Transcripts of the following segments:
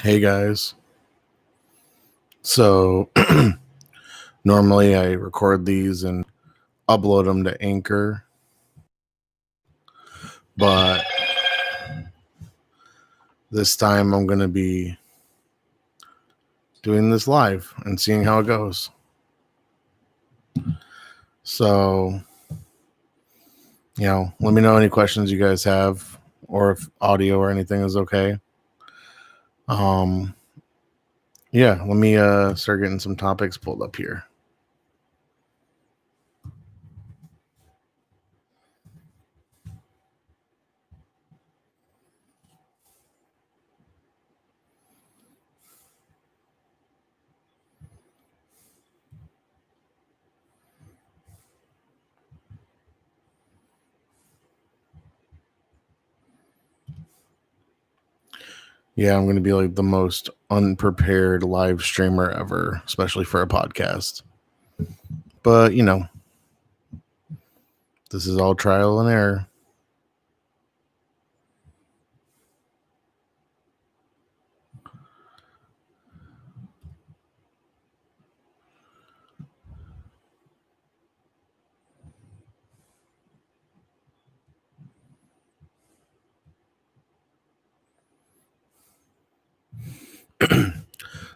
Hey guys. So normally I record these and upload them to Anchor, but this time I'm going to be doing this live and seeing how it goes. So, let me know any questions you guys have or if audio or anything is okay. Let me start getting some topics pulled up here. Yeah, I'm going to be like the most unprepared live streamer ever, especially for a podcast. But, this is all trial and error.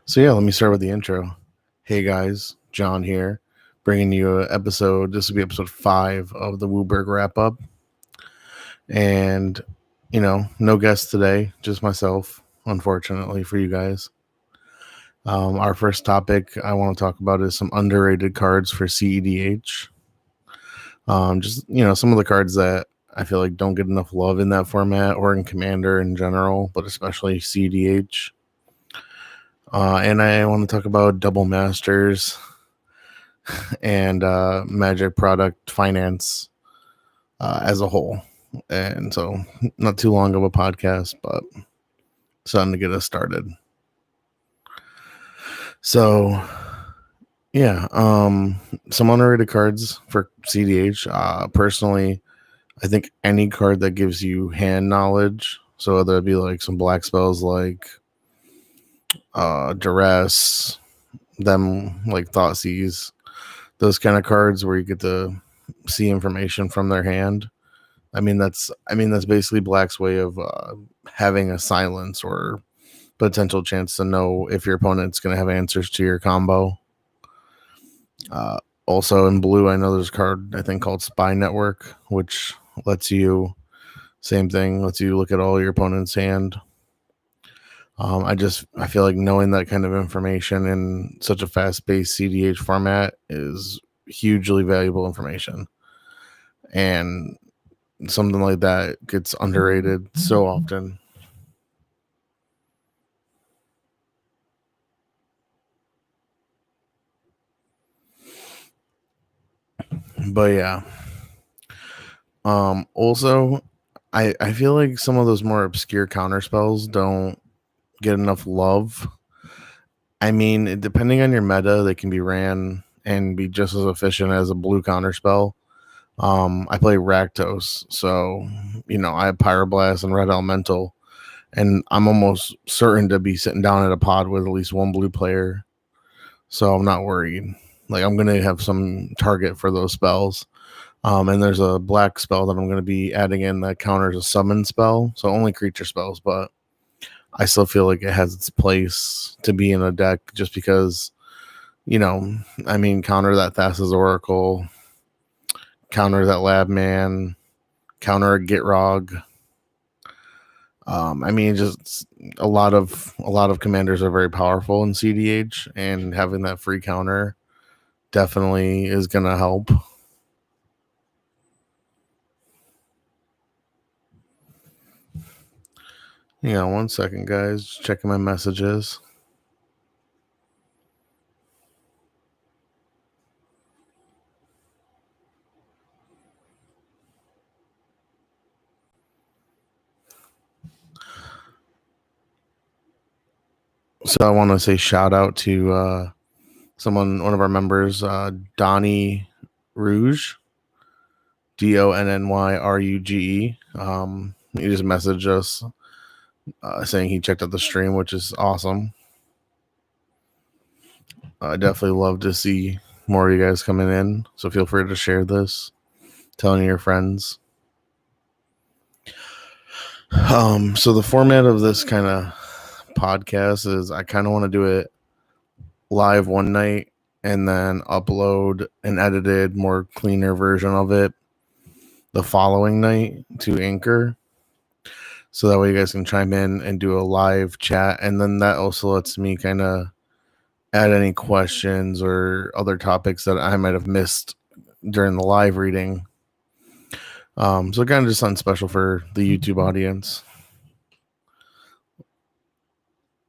So let me start with the intro. Hey guys, John here, bringing you an episode. This will be episode 5 of the WUBRG Wrap-Up. And, no guest today, just myself, unfortunately for you guys. Our first topic I want to talk about is some underrated cards for CEDH. Some of the cards that I feel like don't get enough love in that format or in Commander in general, but especially CEDH. And I want to talk about Double Masters and Magic product finance as a whole. And so not too long of a podcast, but something to get us started. So, some underrated cards for CDH. Personally, I think any card that gives you hand knowledge, so whether it be like some black spells like Duress, them like Thoughtseize, those kind of cards where you get to see information from their hand. That's basically Black's way of having a silence or potential chance to know if your opponent's going to have answers to your combo. Also in blue, I know there's a card I think called Spy Network, which lets you look at all your opponent's hand. I feel like knowing that kind of information in such a fast-paced CDH format is hugely valuable information. And something like that gets underrated so often. But also I feel like some of those more obscure counter spells don't get enough love. Depending on your meta, they can be ran and be just as efficient as a blue counter spell. I play Rakdos, so I have Pyroblast and Red Elemental, and I'm almost certain to be sitting down at a pod with at least one blue player, so I'm not worried. Like, I'm gonna have some target for those spells. And there's a black spell that I'm going to be adding in that counters a summon spell, so only creature spells, but I still feel like it has its place to be in a deck just because, counter that Thassa's Oracle, counter that Lab Man, counter a Gitrog. Just a lot of commanders are very powerful in CDH, and having that free counter definitely is going to help. Yeah, 1 second, guys. Just checking my messages. So I want to say shout out to one of our members, Donnie Rouge, DONNYRUGE. He just messaged us saying he checked out the stream, which is awesome. I definitely love to see more of you guys coming in. So feel free to share this, telling your friends. So the format of this kind of podcast is I kind of want to do it live one night and then upload an edited, more cleaner version of it the following night to Anchor. So that way you guys can chime in and do a live chat. And then that also lets me kind of add any questions or other topics that I might have missed during the live reading. So kind of just something special for the YouTube audience.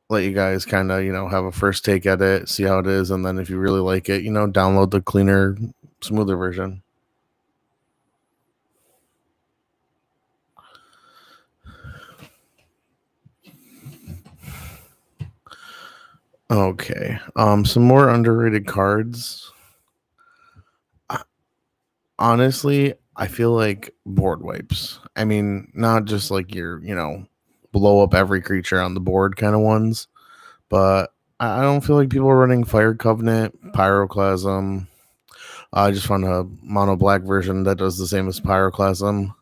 Let you guys kind of, have a first take at it, see how it is. And then if you really like it, download the cleaner, smoother version. Okay. Some more underrated cards. Honestly, I feel like board wipes. I mean, not just like your, blow up every creature on the board kind of ones, but I don't feel like people are running Fire Covenant, Pyroclasm. I just found a mono black version that does the same as Pyroclasm.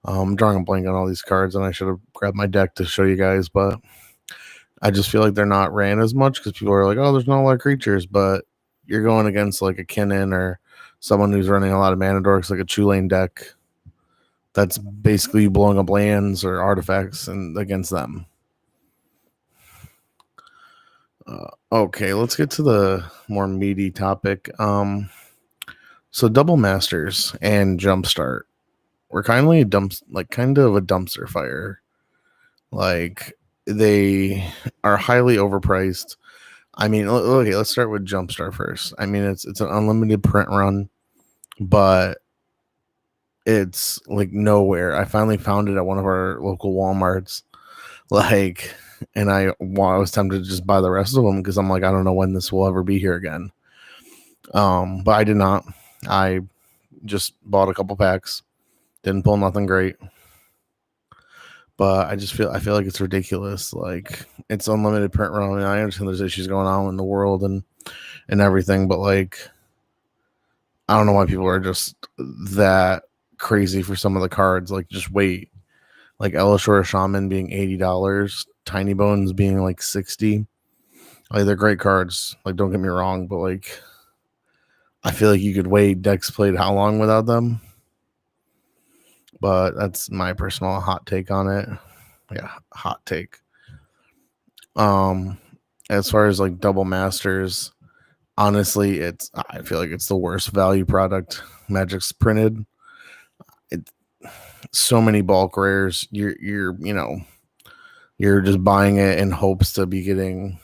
I'm drawing a blank on all these cards, and I should have grabbed my deck to show you guys, but I just feel like they're not ran as much because people are like, oh, there's not a lot of creatures, but you're going against like a Kinnan or someone who's running a lot of mana dorks, like a Chulane deck. That's basically blowing up lands or artifacts and against them. Okay, let's get to the more meaty topic. So double masters and jumpstart were kind of a dumpster fire. Like they are highly overpriced. I mean, okay, let's start with jumpstart first. I mean, it's an unlimited print run, but it's like nowhere. I finally found it at one of our local Walmarts. And I was tempted to just buy the rest of them because I'm like, I don't know when this will ever be here again. But I did not. I just bought a couple packs. Didn't pull nothing great. But I feel like it's ridiculous. Like it's unlimited print run. I mean, I understand there's issues going on in the world and everything, but like I don't know why people are just that crazy for some of the cards. Like just wait. Like Elishore Shaman being $80, Tiny Bones being like $60. Like they're great cards. Like don't get me wrong, but like I feel like you could wait. Decks played how long without them? But that's my personal hot take on it. Yeah, hot take. As far as like double masters, honestly, I feel like it's the worst value product Magic's printed. It's so many bulk rares. You're just buying it in hopes to be getting,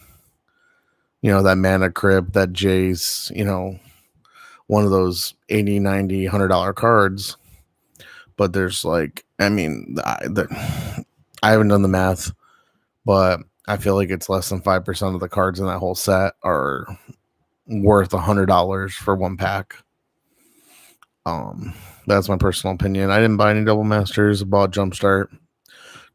that Mana Crypt, that Jace, one of those $80, $90, $100 cards. But there's like, I mean, I haven't done the math, but I feel like it's less than 5% of the cards in that whole set are worth $100 for one pack. That's my personal opinion. I didn't buy any double masters. I bought Jumpstart.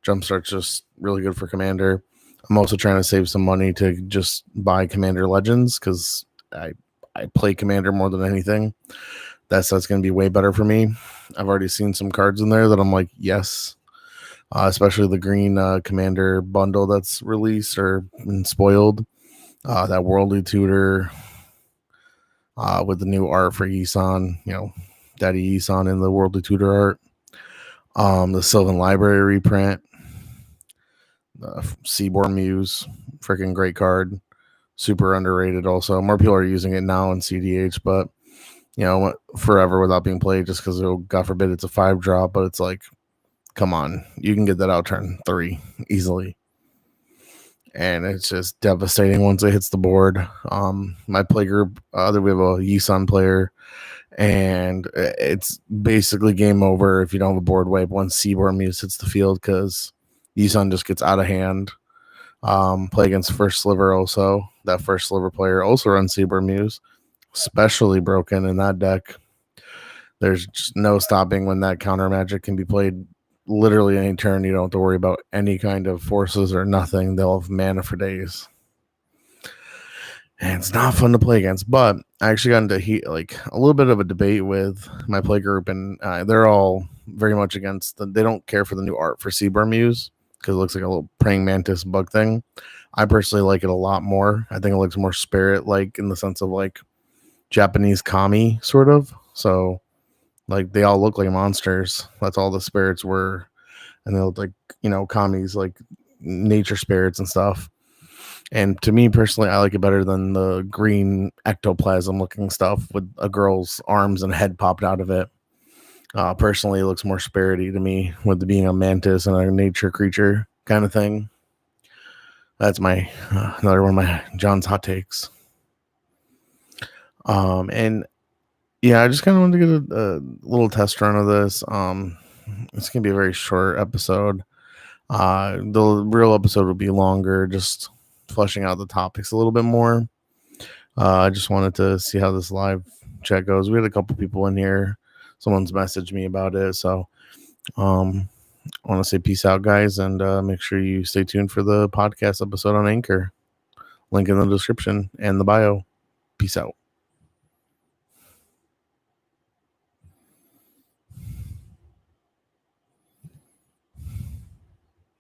Jumpstart's just really good for Commander. I'm also trying to save some money to just buy Commander Legends because I play Commander more than anything. That's going to be way better for me. I've already seen some cards in there that I'm like, yes. Especially the green Commander bundle that's released or been spoiled. That Worldly Tutor with the new art for Yisan, Daddy Yisan in the Worldly Tutor art. The Sylvan Library reprint. Seaborn Muse, freaking great card. Super underrated also. More people are using it now in CDH, but forever without being played just because, God forbid, it's a 5-drop, but it's like, come on, you can get that out turn 3 easily. And it's just devastating once it hits the board. My play group, we have a Yisan player, and it's basically game over if you don't have a board wipe once Seaborn Muse hits the field because Yisan just gets out of hand. Play against First Sliver also. That First Sliver player also runs Seaborn Muse. Especially broken in that deck. There's just no stopping when that counter magic can be played literally any turn, you don't have to worry about any kind of forces or nothing. They'll have mana for days. And it's not fun to play against, but I actually got into a little bit of a debate with my play group, and they're all very much against they don't care for the new art for Seaborn Muse because it looks like a little praying mantis bug thing. I personally like it a lot more. I think it looks more spirit-like in the sense of like Japanese kami, sort of. So, like, they all look like monsters. That's all the spirits were. And they look like, kamis, like nature spirits and stuff. And to me personally, I like it better than the green ectoplasm looking stuff with a girl's arms and head popped out of it. Personally, it looks more spirity to me with being a mantis and a nature creature kind of thing. That's my another one of my John's hot takes. And yeah, I just kind of wanted to get a little test run of this. It's gonna be a very short episode. The real episode will be longer, just fleshing out the topics a little bit more. I just wanted to see how this live chat goes. We had a couple people in here. Someone's messaged me about it, so I want to say peace out, guys, and make sure you stay tuned for the podcast episode on Anchor. Link in the description and the bio. Peace out.